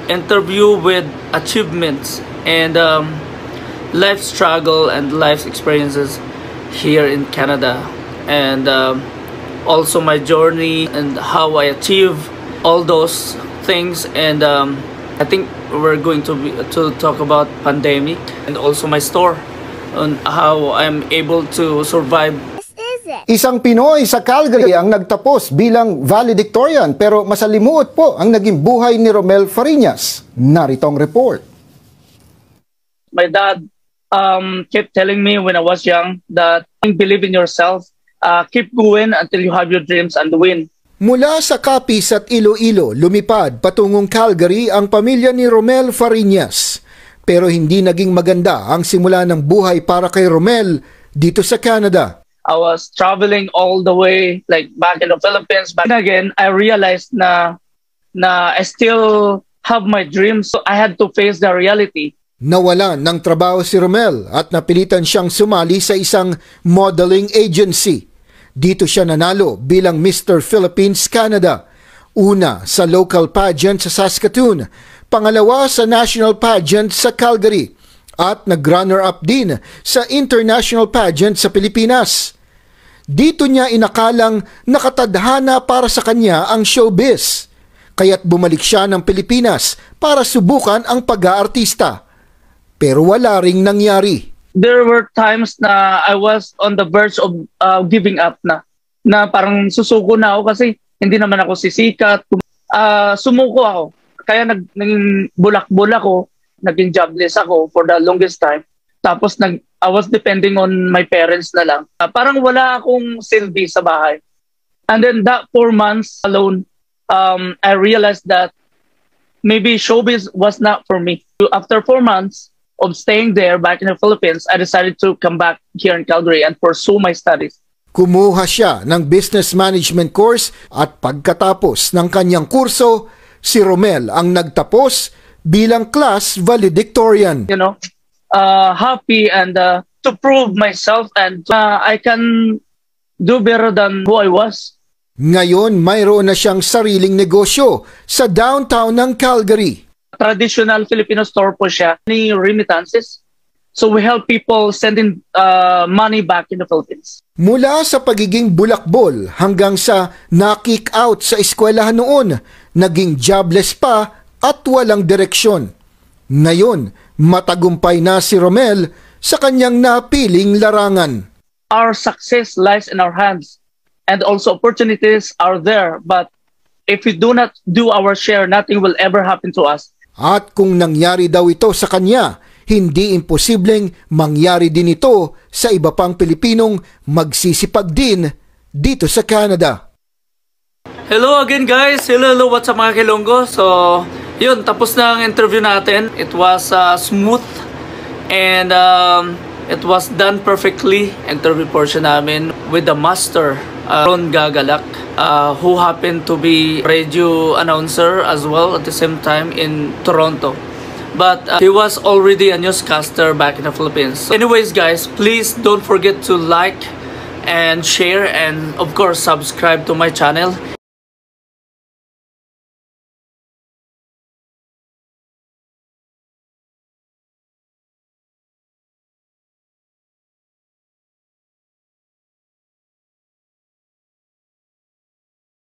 interview with achievements and life struggle and life experiences here in Canada, and also my journey and how I achieve all those things. And I think we're going to talk about pandemic and also my store on how I'm able to survive. Isang Pinoy sa Calgary ang nagtapos bilang valedictorian pero masalimuot po ang naging buhay ni Romel Fariñas. Narito ang report. My dad kept telling me when I was young that believe in yourself, keep going until you have your dreams and win. Mula sa Capiz at Iloilo, lumipad patungong Calgary ang pamilya ni Romel Fariñas. Pero hindi naging maganda ang simula ng buhay para kay Romel dito sa Canada. I was traveling all the way, like back in the Philippines. But again, I realized na I still have my dreams, so I had to face the reality. Nawalan ng trabaho si Romel at napilitan siyang sumali sa isang modeling agency. Dito siya nanalo bilang Mr. Philippines Canada. Una sa local pageant sa Saskatoon, pangalawa sa national pageant sa Calgary, at nag-runner-up din sa international pageant sa Pilipinas. Dito niya inakalang nakatadhana para sa kanya ang showbiz, kaya't bumalik siya ng Pilipinas para subukan ang pag-aartista. Pero wala ring nangyari. There were times na I was on the verge of giving up na parang susuko na ako kasi hindi naman ako sisikat. Sumuko ako. Kaya naging bulak-bulak ako, naging jobless ako for the longest time. Tapos I was depending on my parents na lang. Parang wala akong silbi sa bahay. And then that 4 months alone, I realized that maybe showbiz was not for me. After 4 months of staying there back in the Philippines, I decided to come back here in Calgary and pursue my studies. Kumuha siya ng business management course at pagkatapos ng kanyang kurso, si Romel ang nagtapos bilang class valedictorian. You know, happy and to prove myself and I can do better than who I was. Ngayon, mayroon na siyang sariling negosyo sa downtown ng Calgary. Traditional Filipino store po siya, ni remittances. So we help people sending money back in the Philippines. Mula sa pagiging bulakbol hanggang sa na-kick out sa eskwelahan noon, naging jobless pa at walang direksyon. Ngayon, matagumpay na si Romel sa kanyang napiling larangan. Our success lies in our hands and also opportunities are there, but if we do not do our share, nothing will ever happen to us. At kung nangyari daw ito sa kanya, hindi imposibleng mangyari din ito sa iba pang Pilipinong magsisipag din dito sa Canada. Hello again guys! Hello, what's up mga Kilonggo? So, yun, tapos na ang interview natin. It was smooth and it was done perfectly. Interview portion namin with the master, Ron Gagalak, who happened to be radio announcer as well at the same time in Toronto. But he was already a newscaster back in the Philippines. So anyways guys, please don't forget to like and share and of course subscribe to my channel